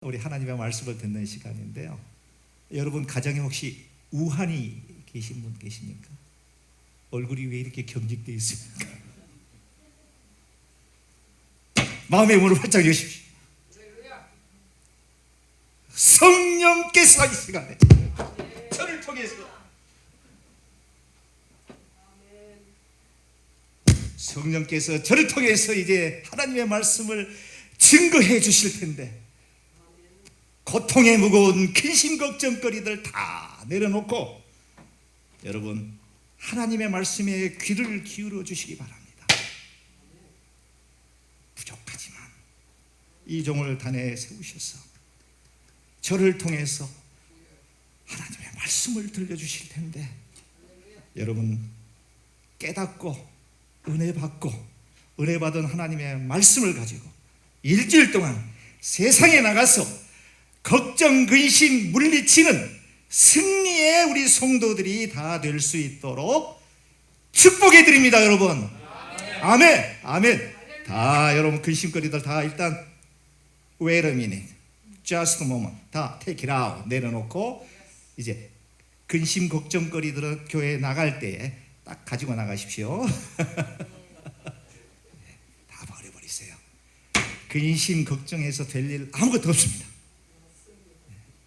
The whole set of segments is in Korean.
우리 하나님의 말씀을 듣는 시간인데요. 여러분 가정에 혹시 우한이 계신 분 계십니까? 얼굴이 왜 이렇게 경직되어 있습니까? 마음의 문을 활짝 여십시오. 성령께서 이 시간에 저를 통해서 성령께서 저를 통해서 이제 하나님의 말씀을 증거해 주실 텐데, 고통에 무거운 근심 걱정거리들 다 내려놓고 여러분 하나님의 말씀에 귀를 기울여 주시기 바랍니다. 부족하지만 이 종을 단에 세우셔서 저를 통해서 하나님의 말씀을 들려주실 텐데, 여러분 깨닫고 은혜 받고 은혜 받은 하나님의 말씀을 가지고 일주일 동안 세상에 나가서 걱정, 근심 물리치는 승리의 우리 성도들이 다 될 수 있도록 축복해 드립니다. 여러분 아멘. 아멘. 다 여러분 근심거리들 다 일단 wait a minute, just a moment, 다 take it out 내려놓고 이제 근심 걱정거리들은 교회에 나갈 때에 딱 가지고 나가십시오. 다 버려버리세요. 근심 걱정해서 될 일 아무것도 없습니다.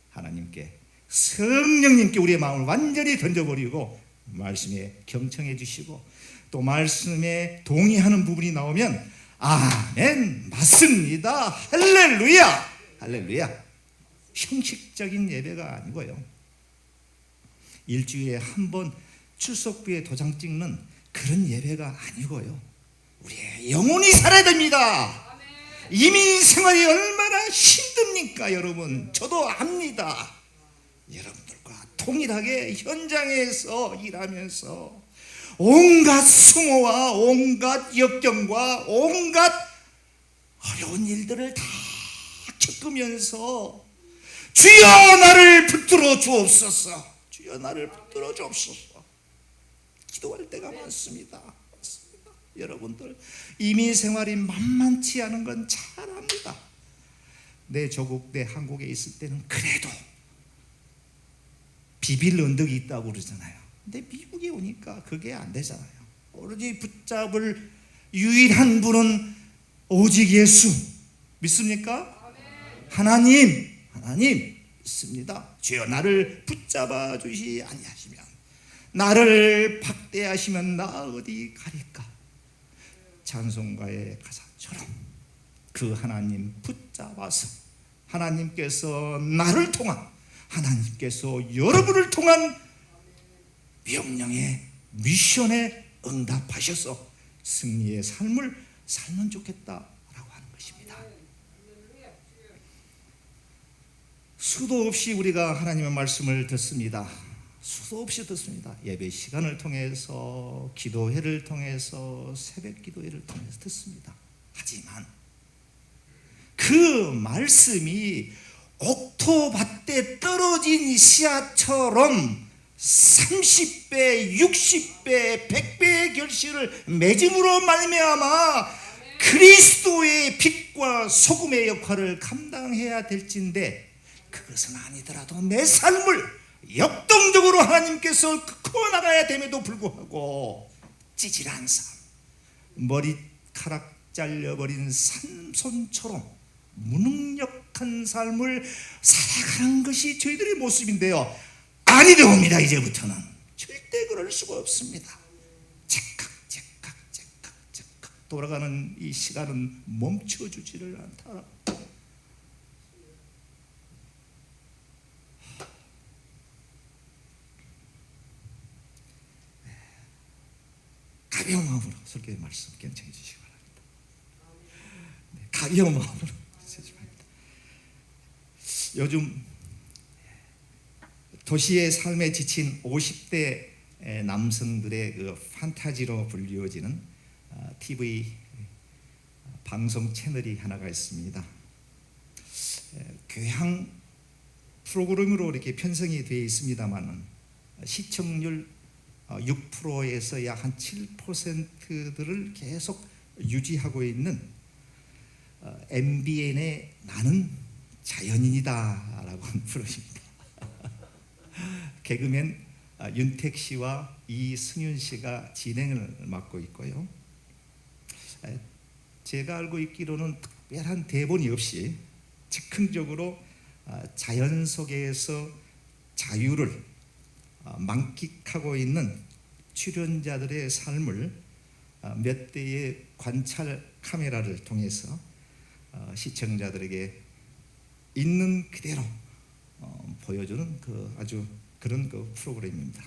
하나님께, 성령님께 우리의 마음을 완전히 던져버리고 말씀에 경청해 주시고, 또 말씀에 동의하는 부분이 나오면 아멘, 맞습니다, 할렐루야, 할렐루야. 형식적인 예배가 아니고요, 일주일에 한 번 출석부에 도장 찍는 그런 예배가 아니고요, 우리의 영혼이 살아야 됩니다. 이민 생활이 얼마나 힘듭니까? 여러분 저도 압니다. 여러분들과 동일하게 현장에서 일하면서 온갖 수모와 온갖 역경과 온갖 어려운 일들을 다 겪으면서 주여 나를 붙들어 주옵소서, 주여 나를 붙들어 주옵소서 기도할 때가 많습니다. 여러분들 이민 생활이 만만치 않은 건 잘 압니다. 내 조국, 내 한국에 있을 때는 그래도 비빌 언덕이 있다고 그러잖아요. 근데 미국에 오니까 그게 안 되잖아요. 오로지 붙잡을 유일한 분은 오직 예수. 믿습니까? 하나님 믿습니다. 주여 나를 붙잡아 주시 아니하시면, 나를 박대하시면 나 어디 가릴까? 찬송가의 가사처럼 그 하나님 붙잡아서 하나님께서 나를 통한, 하나님께서 여러분을 통한 명령의 미션에 응답하셔서 승리의 삶을 살면 좋겠다라고 하는 것입니다. 수도 없이 우리가 하나님의 말씀을 듣습니다. 수도 없이 듣습니다. 예배 시간을 통해서, 기도회를 통해서, 새벽 기도회를 통해서 듣습니다. 하지만 그 말씀이 옥토밭에 떨어진 씨앗처럼 30배, 60배, 100배의 결실을 맺음으로 말미암아 그리스도의 빛과 소금의 역할을 감당해야 될진데, 그것은 아니더라도 내 삶을 역동적으로 하나님께서 커나가야 됨에도 불구하고 찌질한 삶, 머리카락 잘려버린 삼손처럼 무능력한 삶을 살아가는 것이 저희들의 모습인데요, 아니 되옵니다. 이제부터는 절대 그럴 수가 없습니다. 제깍 돌아가는 이 시간은 멈춰주지를 않다. 가벼운 마음으로 설교의 말씀 경청해 주시기 바랍니다. 가벼운 마음으로 쓰지 말입니다. 요즘 도시의 삶에 지친 50대 남성들의 그 판타지로 불리워지는 TV 방송 채널이 하나가 있습니다. 교양 프로그램으로 이렇게 편성이 되어 있습니다만은 시청률 6%에서 약 한 7%들을 계속 유지하고 있는 MBN의 나는 자연인이다라고 하는 프로입니다. 개그맨 윤택 씨와 이승윤 씨가 진행을 맡고 있고요. 제가 알고 있기로는 특별한 대본이 없이 즉흥적으로 자연 속에서 자유를 만끽하고 있는 출연자들의 삶을 몇 대의 관찰 카메라를 통해서 시청자들에게 있는 그대로 보여주는 아주 그런 프로그램입니다.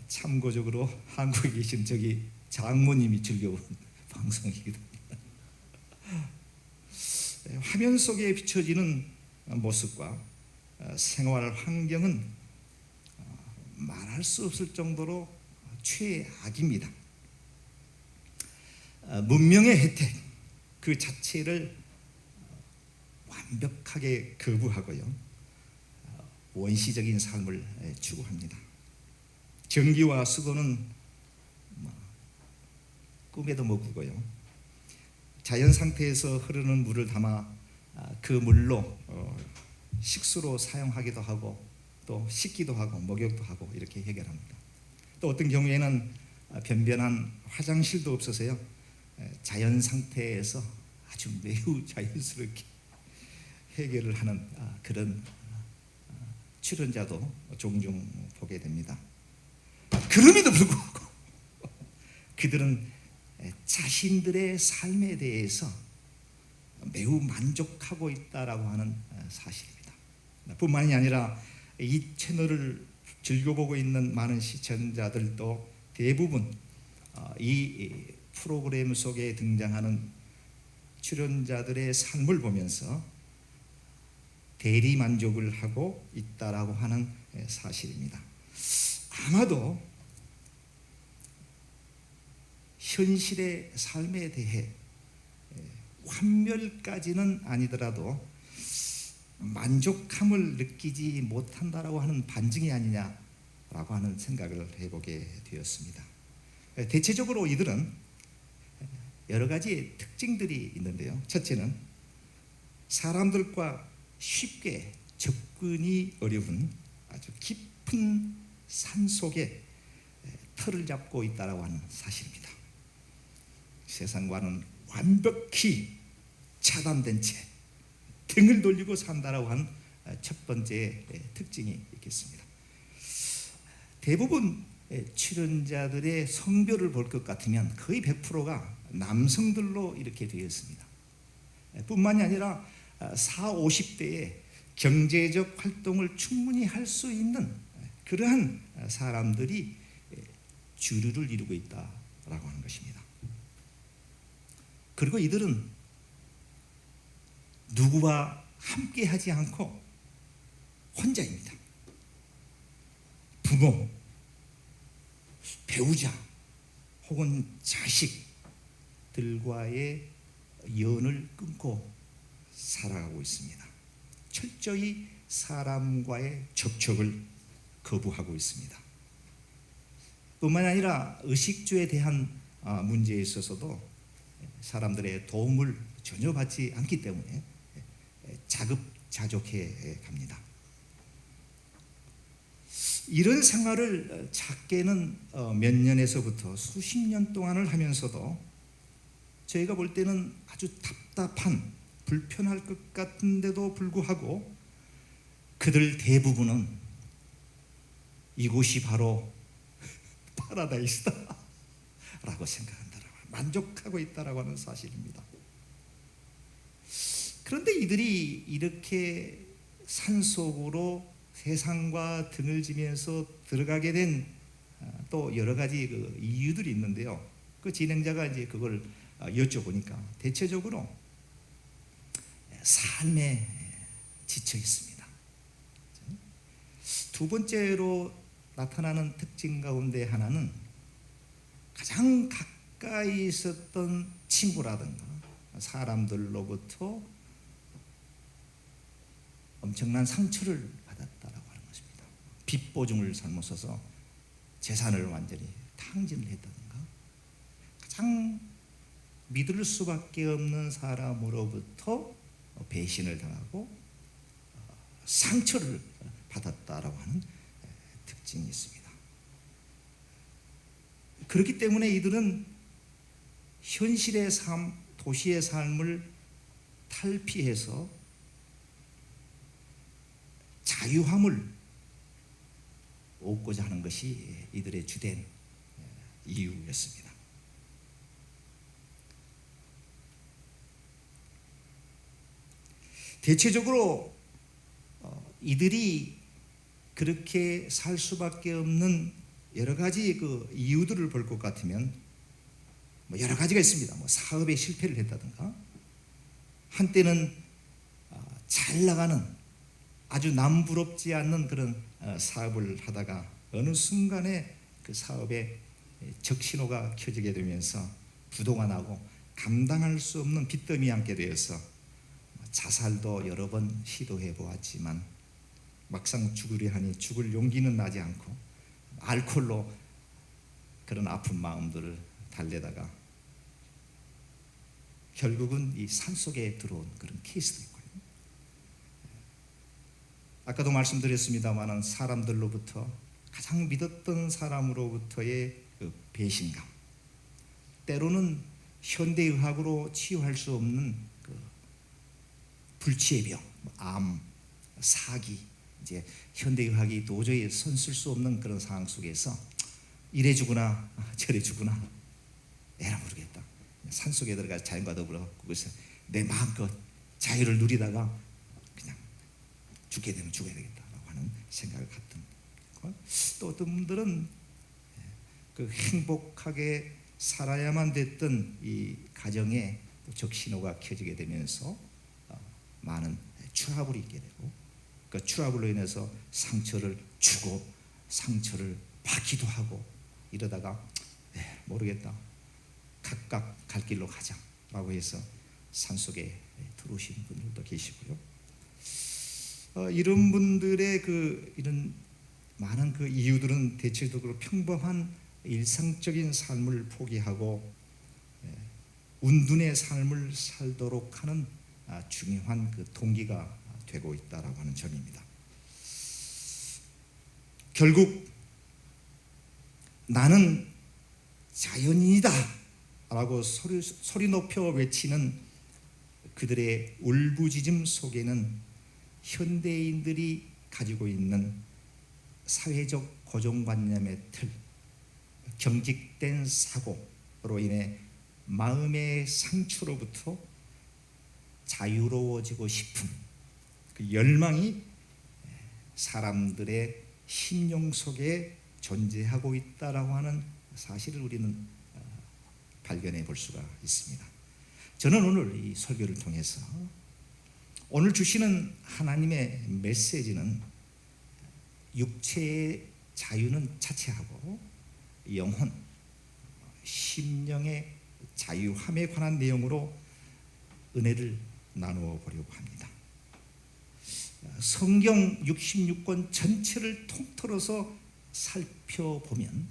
참고적으로 한국에 계신 저기 장모님이 즐겨온 방송이기도 합니다. 화면 속에 비춰지는 모습과 생활 환경은 말할 수 없을 정도로 최악입니다. 문명의 혜택 그 자체를 완벽하게 거부하고요, 원시적인 삶을 추구합니다. 전기와 수도는 꿈에도 못 꾸고요, 자연 상태에서 흐르는 물을 담아 그 물로 식수로 사용하기도 하고 또 씻기도 하고 목욕도 하고 이렇게 해결합니다. 또 어떤 경우에는 변변한 화장실도 없어서요, 자연 상태에서 아주 매우 자연스럽게 해결을 하는 그런 출연자도 종종 보게 됩니다. 그럼에도 불구하고 그들은 자신들의 삶에 대해서 매우 만족하고 있다라고 하는 사실입니다. 뿐만이 아니라 이 채널을 즐겨보고 있는 많은 시청자들도 대부분 이 프로그램 속에 등장하는 출연자들의 삶을 보면서 대리 만족을 하고 있다라고 하는 사실입니다. 아마도 현실의 삶에 대해 환멸까지는 아니더라도 만족함을 느끼지 못한다라고 하는 반증이 아니냐라고 하는 생각을 해보게 되었습니다. 대체적으로 이들은 여러 가지 특징들이 있는데요. 첫째는 사람들과 쉽게 접근이 어려운 아주 깊은 산 속에 터를 잡고 있다라고 하는 사실입니다. 세상과는 완벽히 차단된 채 등을 돌리고 산다라고 하는 첫 번째 특징이 있겠습니다. 대부분 출연자들의 성별을 볼 것 같으면 거의 100%가 남성들로 이렇게 되어 있습니다. 뿐만이 아니라 40, 50대에 경제적 활동을 충분히 할 수 있는 그러한 사람들이 주류를 이루고 있다라고 하는 것입니다. 그리고 이들은 누구와 함께 하지 않고 혼자입니다. 부모, 배우자 혹은 자식들과의 연을 끊고 살아가고 있습니다. 철저히 사람과의 접촉을 거부하고 있습니다. 뿐만 아니라 의식주에 대한 문제에 있어서도 사람들의 도움을 전혀 받지 않기 때문에 자급자족해 갑니다. 이런 생활을 작게는 몇 년에서부터 수십 년 동안을 하면서도 저희가 볼 때는 아주 답답한, 불편할 것 같은데도 불구하고 그들 대부분은 이곳이 바로 파라다이스다 라고 생각한다라고, 만족하고 있다라고 하는 사실입니다. 그런데 이들이 이렇게 산속으로 세상과 등을 지면서 들어가게 된 또 여러 가지 그 이유들이 있는데요. 그 진행자가 이제 그걸 여쭤보니까 대체적으로 삶에 지쳐 있습니다. 두 번째로 나타나는 특징 가운데 하나는 가장 가까이 있었던 친구라든가 사람들로부터 엄청난 상처를 받았다라고 하는 것입니다. 빚보증을 잘못써서 재산을 완전히 탕진을 했다든가 가장 믿을 수밖에 없는 사람으로부터 배신을 당하고 상처를 받았다라고 하는 특징이 있습니다. 그렇기 때문에 이들은 현실의 삶, 도시의 삶을 탈피해서 자유함을 얻고자 하는 것이 이들의 주된 이유였습니다. 대체적으로 이들이 그렇게 살 수밖에 없는 여러 가지 그 이유들을 볼 것 같으면 여러 가지가 있습니다. 사업에 실패를 했다든가, 한때는 잘 나가는 아주 남부럽지 않는 그런 사업을 하다가 어느 순간에 그 사업에 적신호가 켜지게 되면서 부도가 나고 감당할 수 없는 빚더미에 앉게 되어서 자살도 여러 번 시도해 보았지만 막상 죽으려 하니 죽을 용기는 나지 않고 알코올로 그런 아픈 마음들을 달래다가 결국은 이 산속에 들어온 그런 케이스도 있고요. 아까도 말씀드렸습니다마는 사람들로부터, 가장 믿었던 사람으로부터의 그 배신감, 때로는 현대의학으로 치유할 수 없는 그 불치의 병, 암, 사기, 이제 현대의학이 도저히 손쓸 수 없는 그런 상황 속에서 이래 주구나 저래 주구나 에라 모르겠다, 산속에 들어가서 자연과 더불어 거기서 내 마음껏 자유를 누리다가 그냥 죽게 되면 죽어야 되겠다라고 하는 생각을 갖던, 또 어떤 분들은 그 행복하게 살아야만 됐던 이 가정에 적신호가 켜지게 되면서 많은 트러블이 있게 되고, 그 트러블로 인해서 상처를 주고 상처를 받기도 하고 이러다가 모르겠다, 각각 갈 길로 가자라고 해서 산속에 들어오신 분들도 계시고요. 이런 분들의 이런 많은 그 이유들은 대체적으로 평범한 일상적인 삶을 포기하고 운둔의 삶을 살도록 하는 중요한 그 동기가 되고 있다라고 하는 점입니다. 결국 나는 자연인이다 라고 소리 높여 외치는 그들의 울부짖음 속에는 현대인들이 가지고 있는 사회적 고정관념의 틀, 경직된 사고로 인해 마음의 상처로부터 자유로워지고 싶은 그 열망이 사람들의 심령 속에 존재하고 있다라고 하는 사실을 우리는 발견해 볼 수가 있습니다. 저는 오늘 이 설교를 통해서 오늘 주시는 하나님의 메시지는 육체의 자유는 차치하고 영혼, 심령의 자유함에 관한 내용으로 은혜를 나누어 보려고 합니다. 성경 66권 전체를 통틀어서 살펴보면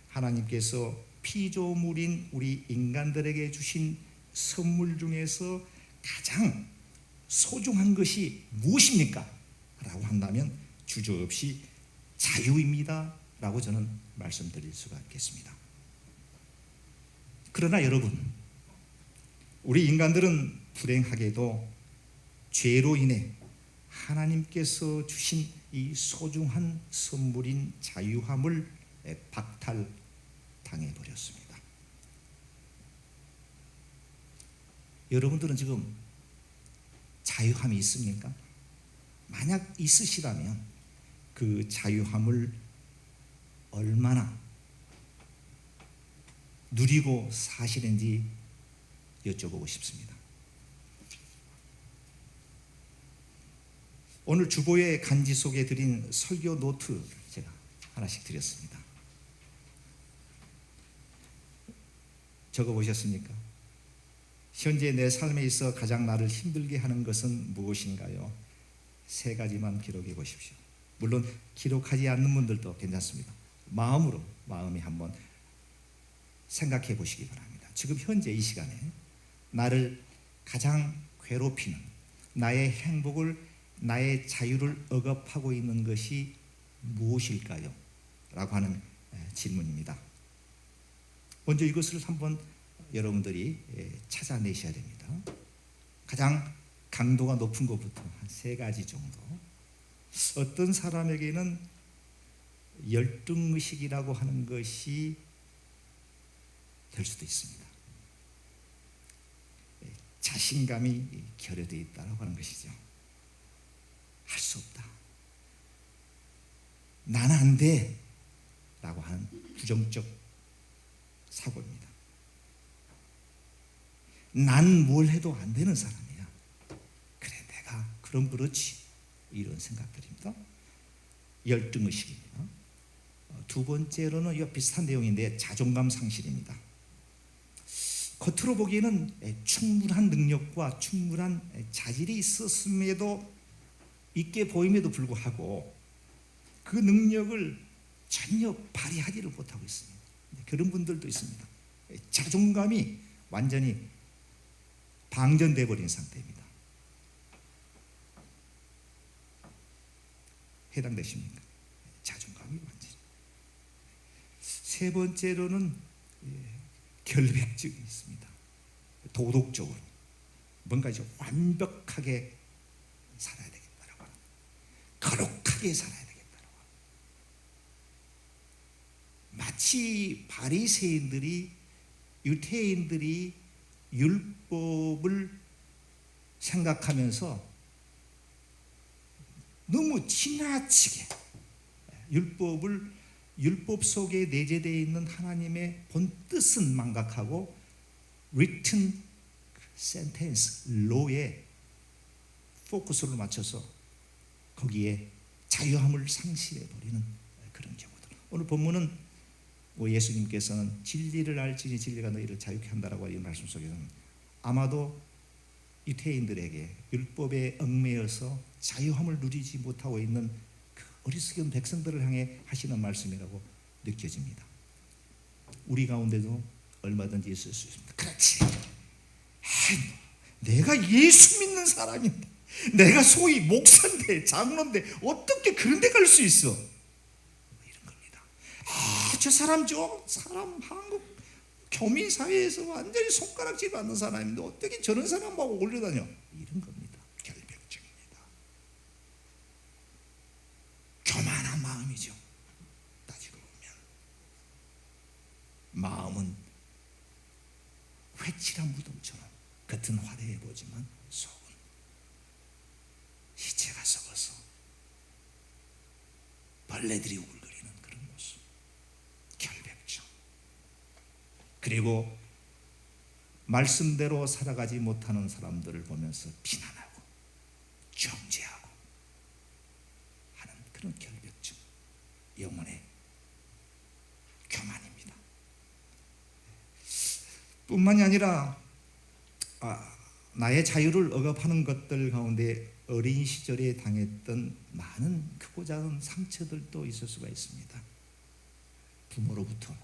하나님께서 피조물인 우리 인간들에게 주신 선물 중에서 가장 소중한 것이 무엇입니까? 라고 한다면 주저없이 자유입니다 라고 저는 말씀드릴 수가 있겠습니다. 그러나 여러분, 우리 인간들은 불행하게도 죄로 인해 하나님께서 주신 이 소중한 선물인 자유함을 박탈당해버렸습니다. 여러분들은 지금 자유함이 있습니까? 만약 있으시다면 그 자유함을 얼마나 누리고 사시는지 여쭤보고 싶습니다. 오늘 주보의 간지 속에 드린 설교 노트 제가 하나씩 드렸습니다. 적어보셨습니까? 현재 내 삶에 있어 가장 나를 힘들게 하는 것은 무엇인가요? 3가지만 기록해 보십시오. 물론 기록하지 않는 분들도 괜찮습니다. 마음이 한번 생각해 보시기 바랍니다. 지금 현재 이 시간에 나를 가장 괴롭히는, 나의 행복을, 나의 자유를 억압하고 있는 것이 무엇일까요? 라고 하는 질문입니다. 먼저 이것을 한번 여러분들이 찾아내셔야 됩니다. 가장 강도가 높은 것부터 한 3가지 정도. 어떤 사람에게는 열등의식이라고 하는 것이 될 수도 있습니다. 자신감이 결여되어 있다고 하는 것이죠. 할 수 없다, 나는 안 돼 라고 하는 부정적 사고입니다. 난 뭘 해도 안 되는 사람이야. 그래, 내가 그럼 그렇지, 이런 생각들입니다. 열등의식입니다. 두 번째로는 이 비슷한 내용인데 자존감 상실입니다. 겉으로 보기에는 충분한 능력과 충분한 자질이 있게 보임에도 불구하고 그 능력을 전혀 발휘하지를 못하고 있습니다. 그런 분들도 있습니다. 자존감이 완전히 방전돼 버린 상태입니다. 해당되십니까? 자존감이 완전히. 세 번째로는 결백증이 있습니다. 도덕적으로 뭔가 이제 완벽하게 살아야 되겠다라고 하는, 거룩하게 살아야 되겠다라고 하는. 마치 바리새인들이, 유대인들이 율법을 생각하면서 너무 지나치게 율법 속에 내재되어 있는 하나님의 본 뜻은 망각하고 written sentence, law에 포커스를 맞춰서 거기에 자유함을 상실해 버리는 그런 경우들. 오늘 본문은 예수님께서는 진리를 알지니 진리가 너희를 자유케 한다라고 하는 말씀 속에서는 아마도 유대인들에게 율법에 얽매여서 자유함을 누리지 못하고 있는 그 어리석은 백성들을 향해 하시는 말씀이라고 느껴집니다. 우리 가운데도 얼마든지 있을 수 있습니다. 그렇지, 내가 예수 믿는 사람인데, 내가 소위 목사인데 장로인데 어떻게 그런 데 갈 수 있어, 이런 겁니다. 저 사람 한국 교민 사회에서 완전히 손가락질 받는 사람인데 어떻게 저런 사람하고 올려다녀, 이런 겁니다. 결백증입니다. 교만한 마음이죠. 따지고 보면 마음은 회칠한 무덤처럼 겉은 화려해 보지만 속은 시체가 썩어서 벌레들이 우글거리는 그런 모습, 결백증. 그리고 말씀대로 살아가지 못하는 사람들을 보면서 비난하고 정죄하고 하는 그런 결백증, 영혼의 교만입니다. 뿐만이 아니라 나의 자유를 억압하는 것들 가운데 어린 시절에 당했던 많은 크고 작은 상처들도 있을 수가 있습니다. 부모로부터,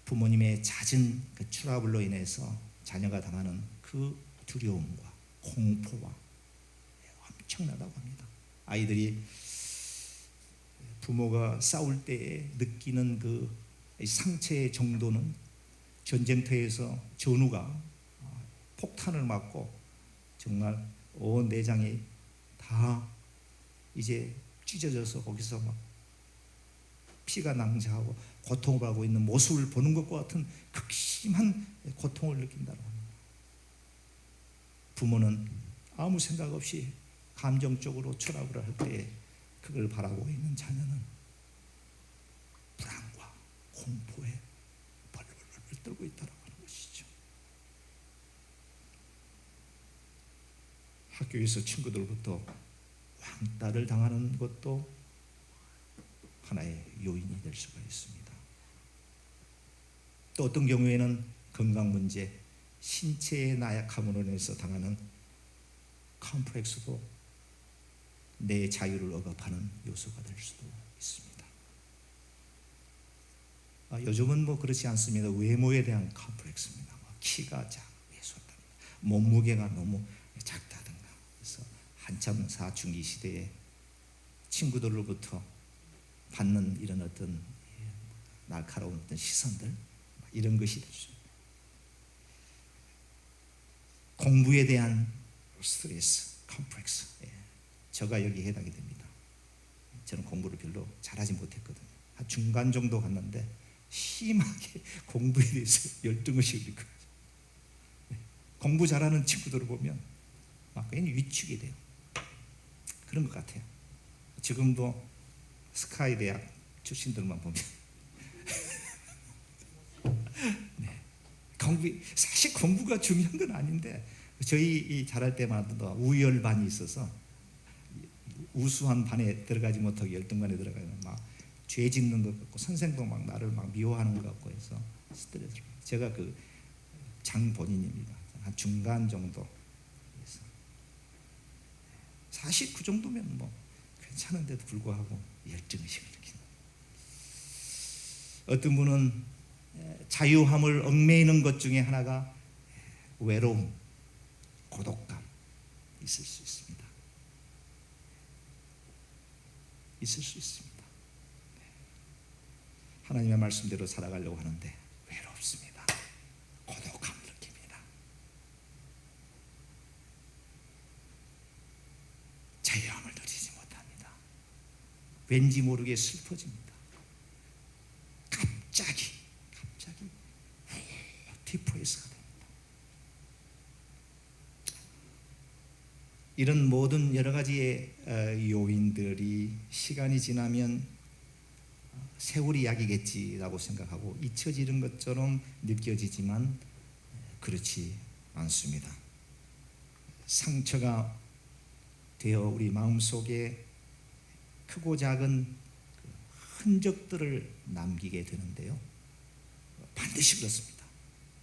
부모님의 잦은 그 트러블로 인해서 자녀가 당하는 그 두려움과 공포와 엄청나다고 합니다. 아이들이 부모가 싸울 때에 느끼는 그 상처의 정도는 전쟁터에서 전우가 폭탄을 맞고 정말 온 내장이 다 이제 찢어져서 거기서 막 피가 낭자하고 고통을 받고 있는 모습을 보는 것과 같은 극심한 고통을 느낀다고 합니다. 부모는 아무 생각 없이 감정적으로 추락을 할 때에 그걸 바라보고 있는 자녀는 불안과 공포에 벌벌 떨고 있다고 하는 것이죠. 학교에서 친구들로부터 왕따를 당하는 것도 하나의 요인이 될 수가 있습니다. 또 어떤 경우에는 건강 문제, 신체의 나약함으로 인해서 당하는 컴플렉스도 내 자유를 억압하는 요소가 될 수도 있습니다. 요즘은 뭐 그렇지 않습니다. 외모에 대한 컴플렉스입니다. 키가 작아서 몸무게가 너무 작다든가 한참 사춘기 시대에 친구들로부터 받는 이런 어떤 날카로운 어떤 시선들, 이런 것이 공부에 대한 스트레스, 컴플렉스, 저가 여기에 해당이 됩니다. 저는 공부를 별로 잘하지 못했거든요. 한 중간 정도 갔는데 심하게 공부에 대해서 열등의식이 있고, 공부 잘하는 친구들을 보면 막 괜히 위축이 돼요. 그런 것 같아요. 지금도 스카이 대학 출신들만 보면 네. 사실 공부가 중요한 건 아닌데, 저희 잘할 때마다 우열반이 있어서 우수한 반에 들어가지 못하고 열등반에 들어가면 막 죄 짓는 것 같고, 선생도 막 나를 막 미워하는 것 같고 해서 스트레스. 제가 그 장본인입니다. 한 중간 정도. 사실 그 정도면 뭐 괜찮은데도 불구하고 열등의식을 느끼는. 어떤 분은 자유함을 얽매이는 것 중에 하나가 외로움, 고독감 있을 수 있습니다. 있을 수 있습니다. 하나님의 말씀대로 살아가려고 하는데 외롭습니다. 고독함을 느낍니다. 자유함을 누리지 못합니다. 왠지 모르게 슬퍼집니다. 갑자기 디프레스가 됩니다. 이런 모든 여러 가지의 요인들이 시간이 지나면 세월이 약이겠지라고 생각하고 잊혀지는 것처럼 느껴지지만 그렇지 않습니다. 상처가 되어 우리 마음속에 크고 작은 흔적들을 남기게 되는데요, 반드시 그렇습니다.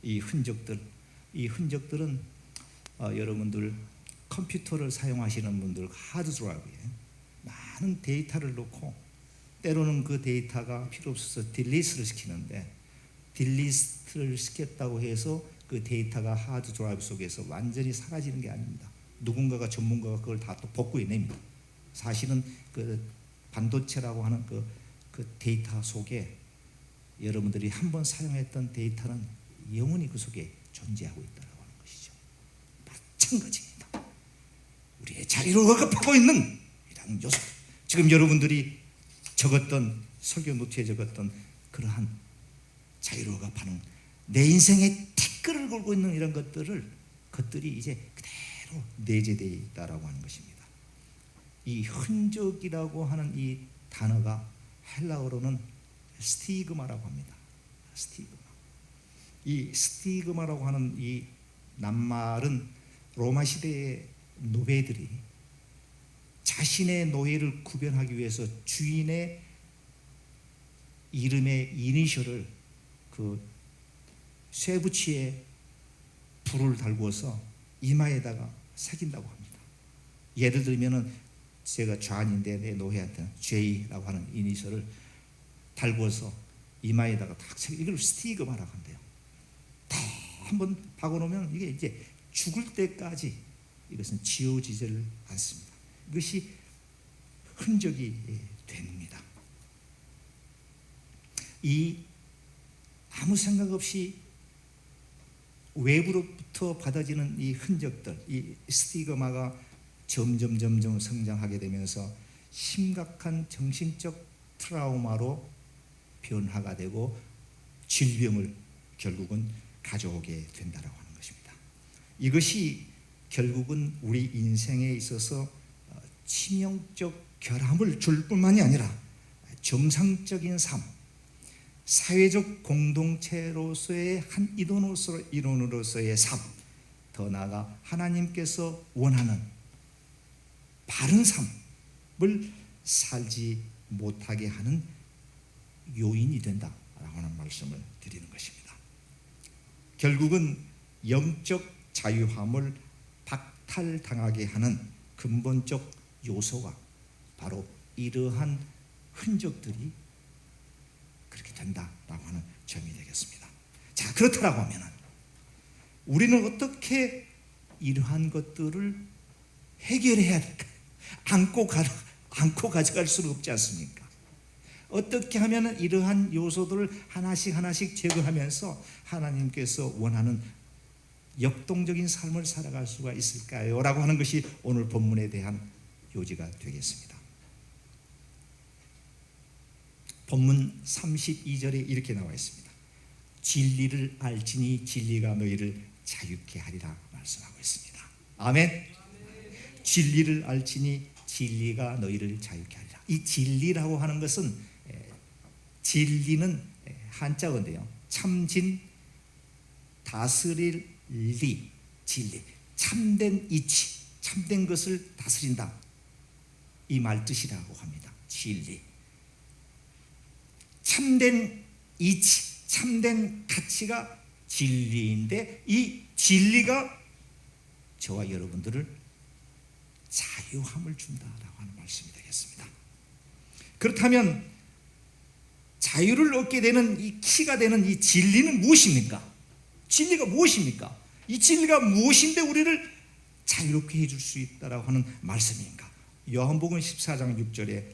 이 흔적들은 여러분들 컴퓨터를 사용하시는 분들 하드 드라이브에 많은 데이터를 놓고, 때로는 그 데이터가 필요 없어서 딜리트를 시키는데, 딜리트를 시켰다고 해서 그 데이터가 하드 드라이브 속에서 완전히 사라지는 게 아닙니다. 누군가가 전문가가 그걸 다 또 복구해냅니다. 사실은 그 반도체라고 하는 그 데이터 속에 여러분들이 한번 사용했던 데이터는 영원히 그 속에 존재하고 있다고 하는 것이죠. 마찬가지입니다. 우리의 자리로 억압하고 있는 이런 요소, 지금 여러분들이 적었던 설교 노트에 적었던 그러한 자유로 억압하는 내 인생의 태클을 걸고 있는 이런 것들이 이제 그대로 내재되어 있다라고 하는 것입니다. 이 흔적이라고 하는 이 단어가 헬라어로는 스티그마라고 합니다. 스티그마. 이 스티그마라고 하는 이 낱말은 로마 시대의 노베들이 자신의 노예를 구별하기 위해서 주인의 이름의 이니셜을 그 쇠붙이에 불을 달구어서 이마에다가 새긴다고 합니다. 예를 들면은 제가 좌안인데 내 노예한테는 J라고 하는 이니셜을 달구어서 이마에다가 딱 새기, 이걸 스티그마라고 한대요. 다 한번 박아놓으면 이게 이제 죽을 때까지 이것은 지워지질 않습니다. 이것이 흔적이 됩니다. 이 아무 생각 없이 외부로부터 받아지는 이 흔적들, 이 스티그마가 점점 성장하게 되면서 심각한 정신적 트라우마로 변화가 되고 질병을 결국은 가져오게 된다고 하는 것입니다. 이것이 결국은 우리 인생에 있어서 치명적 결함을 줄 뿐만이 아니라 정상적인 삶, 사회적 공동체로서의 한 일원으로서의 삶, 더 나아가 하나님께서 원하는 바른 삶을 살지 못하게 하는 요인이 된다라고 하는 말씀을 드리는 것입니다. 결국은 영적 자유함을 박탈당하게 하는 근본적 요소가 바로 이러한 흔적들이 그렇게 된다라고 하는 점이 되겠습니다. 자, 그렇다라고 하면 우리는 어떻게 이러한 것들을 해결해야 될까요? 안고 가져갈 수는 없지 않습니까? 어떻게 하면 이러한 요소들을 하나씩 제거하면서 하나님께서 원하는 역동적인 삶을 살아갈 수가 있을까요? 라고 하는 것이 오늘 본문에 대한 요지가 되겠습니다. 본문 32절에 이렇게 나와 있습니다. 진리를 알지니 진리가 너희를 자유케 하리라 말씀하고 있습니다. 아멘. 진리를 알지니 진리가 너희를 자유케 하리라. 이 진리라고 하는 것은, 진리는 한자어인데요, 참진, 다스릴 리, 진리, 참된 이치, 참된 것을 다스린다, 이 말 뜻이라고 합니다. 진리, 참된 이치, 참된 가치가 진리인데, 이 진리가 저와 여러분들을 자유함을 준다라고 하는 말씀이 되겠습니다. 그렇다면 자유를 얻게 되는 이 키가 되는 이 진리는 무엇입니까? 진리가 무엇입니까? 이 진리가 무엇인데 우리를 자유롭게 해줄 수 있다라고 하는 말씀인가? 요한복음 14장 6절에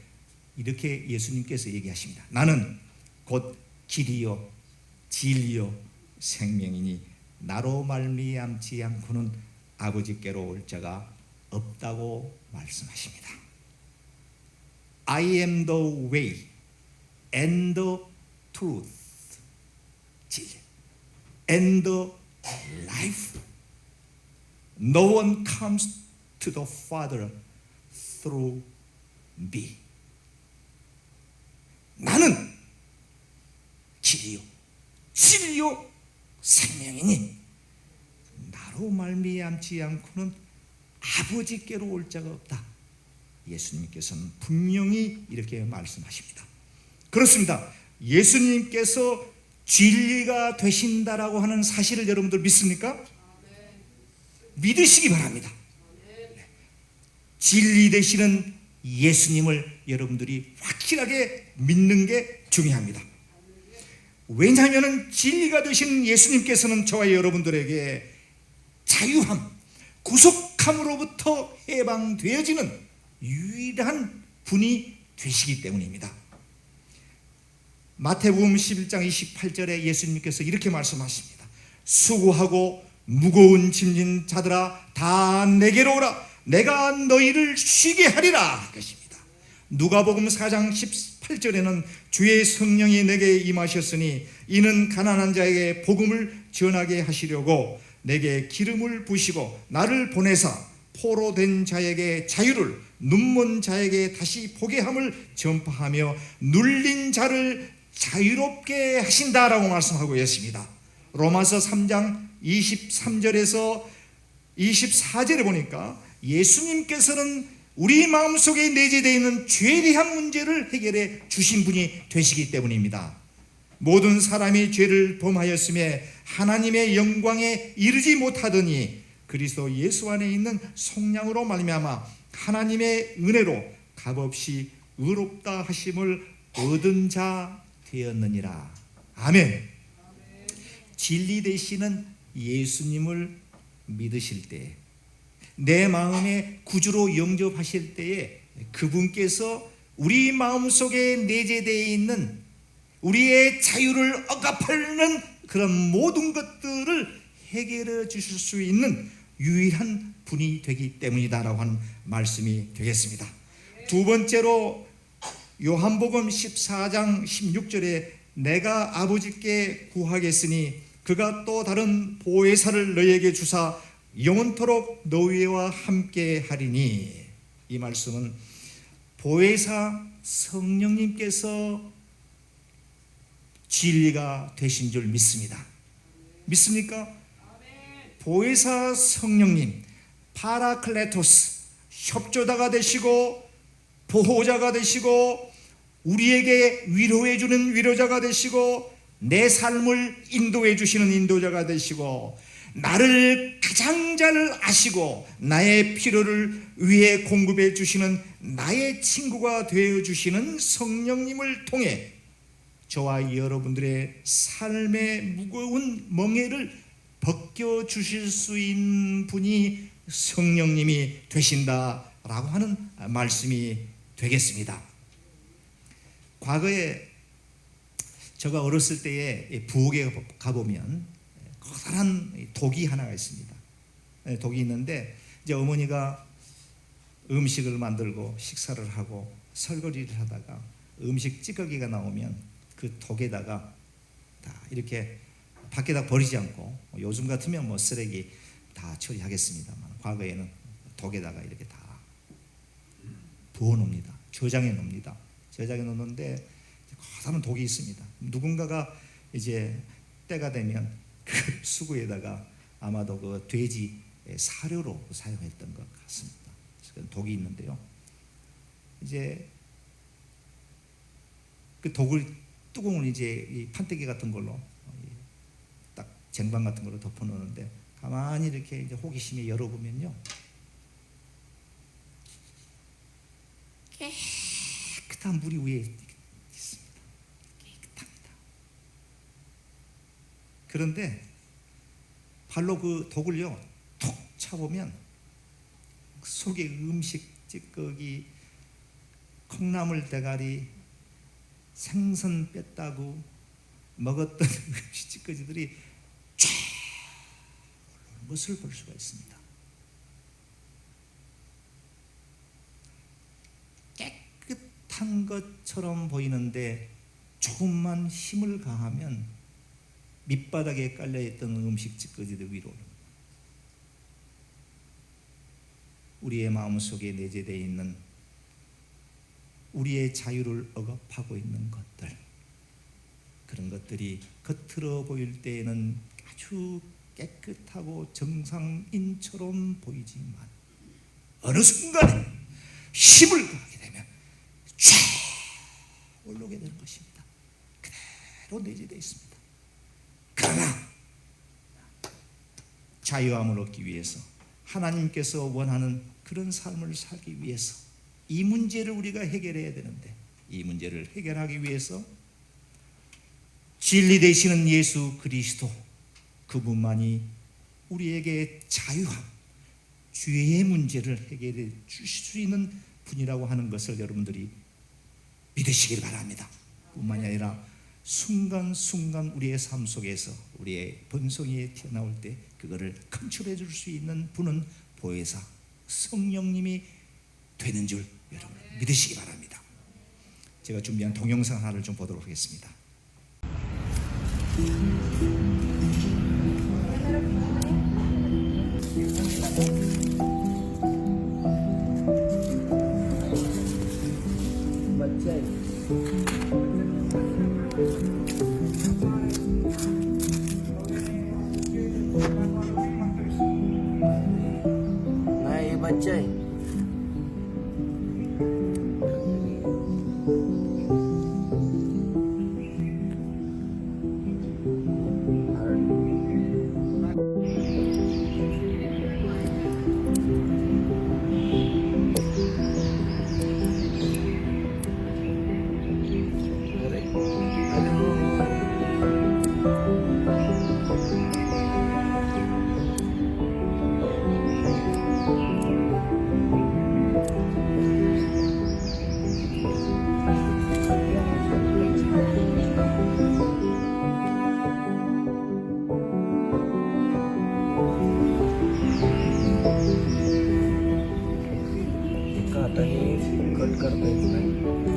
이렇게 예수님께서 얘기하십니다. 나는 곧 길이요 진리요 생명이니 나로 말미암지 않고는 아버지께로 올 자가 없다고 말씀하십니다. I am the way and the truth, 진리, and the life. No one comes to the Father through me. 나는 길이요 진리요 생명이니 나로 말미암지 않고는 아버지께로 올 자가 없다. 예수님께서는 분명히 이렇게 말씀하십니다. 그렇습니다. 예수님께서 진리가 되신다라고 하는 사실을 여러분들 믿습니까? 믿으시기 바랍니다. 진리 되시는 예수님을 여러분들이 확실하게 믿는 게 중요합니다. 왜냐하면 진리가 되신 예수님께서는 저와 여러분들에게 자유함, 구속함으로부터 해방되어지는 유일한 분이 되시기 때문입니다. 마태복음 11장 28절에 예수님께서 이렇게 말씀하십니다. 수고하고 무거운 짐진 자들아 다 내게로 오라. 내가 너희를 쉬게 하리라 것입니다. 누가복음 4장 18절에는 주의 성령이 내게 임하셨으니 이는 가난한 자에게 복음을 전하게 하시려고 내게 기름을 부시고 나를 보내사 포로된 자에게 자유를, 눈먼 자에게 다시 보게 함을 전파하며 눌린 자를 자유롭게 하신다라고 말씀하고 계십니다. 로마서 3장 23절에서 24절에 보니까 예수님께서는 우리 마음속에 내재되어 있는 죄에 대한 문제를 해결해 주신 분이 되시기 때문입니다. 모든 사람이 죄를 범하였음에 하나님의 영광에 이르지 못하더니 그리스도 예수 안에 있는 속량으로 말미암아 하나님의 은혜로 값없이 의롭다 하심을 얻은 자 되었느니라. 아멘. 진리 되시는 예수님을 믿으실 때, 내 마음에 구주로 영접하실 때에 그분께서 우리 마음속에 내재되어 있는 우리의 자유를 억압하는 그런 모든 것들을 해결해 주실 수 있는 유일한 분이 되기 때문이다라고 하는 말씀이 되겠습니다. 두 번째로 요한복음 14장 16절에 내가 아버지께 구하겠으니 그가 또 다른 보혜사를 너희에게 주사 영원토록 너희와 함께 하리니, 이 말씀은 보혜사 성령님께서 진리가 되신 줄 믿습니다. 믿습니까? 보혜사 성령님, 파라클레토스, 협조자가 되시고 보호자가 되시고 우리에게 위로해 주는 위로자가 되시고 내 삶을 인도해 주시는 인도자가 되시고 나를 가장 잘 아시고 나의 필요를 위해 공급해 주시는 나의 친구가 되어 주시는 성령님을 통해 저와 여러분들의 삶의 무거운 멍에를 벗겨 주실 수 있는 분이 성령님이 되신다라고 하는 말씀이 되겠습니다. 과거에 제가 어렸을 때에 부엌에 가보면 커다란 독이 하나가 있습니다. 독이 있는데 이제 어머니가 음식을 만들고 식사를 하고 설거지를 하다가 음식 찌꺼기가 나오면 그 독에다가 다 이렇게 밖에다 버리지 않고, 요즘 같으면 뭐 쓰레기 다 처리하겠습니다만 과거에는 독에다가 이렇게 다 부어 놓습니다. 저장해 놓습니다. 저장해 놓는데 커다란 독이 있습니다. 누군가가 이제 때가 되면 그 수구에다가 아마도 그 돼지 사료로 사용했던 것 같습니다. 독이 있는데요. 이제 그 독을 뚜껑을 이제 이 판때기 같은 걸로 딱 쟁반 같은 걸로 덮어 놓는데 가만히 이렇게 이제 호기심에 열어보면요, 깨끗한 물이 위에 있습니다. 깨끗합니다. 그런데 발로 그 독을요 톡 차보면 속에 음식 찌꺼기, 콩나물 대가리, 생선 뺐다고 먹었던 음식 찌꺼기들이 쫙 올라오는 것을 볼 수가 있습니다. 깨끗한 것처럼 보이는데 조금만 힘을 가하면 밑바닥에 깔려있던 음식 찌꺼기들 위로 오릅니다. 우리의 마음속에 내재되어 있는 우리의 자유를 억압하고 있는 것들, 그런 것들이 겉으로 보일 때에는 아주 깨끗하고 정상인처럼 보이지만 어느 순간에 힘을 가하게 되면 쫙 올라오게 되는 것입니다. 그대로 내재되어 있습니다. 그러나 자유함을 얻기 위해서, 하나님께서 원하는 그런 삶을 살기 위해서 이 문제를 우리가 해결해야 되는데, 이 문제를 해결하기 위해서 진리 되시는 예수 그리스도, 그분만이 우리에게 자유함, 죄의 문제를 해결해 주실 수 있는 분이라고 하는 것을 여러분들이 믿으시길 바랍니다. 뿐만이 아니라 순간순간 우리의 삶 속에서 우리의 본성이 튀어나올 때 그거를 컨트롤해 줄 수 있는 분은 보혜사 성령님이 되는 줄 여러분 믿으시기 바랍니다. 제가 준비한 동영상 하나를 좀 보도록 하겠습니다. बच्चा है कट करता है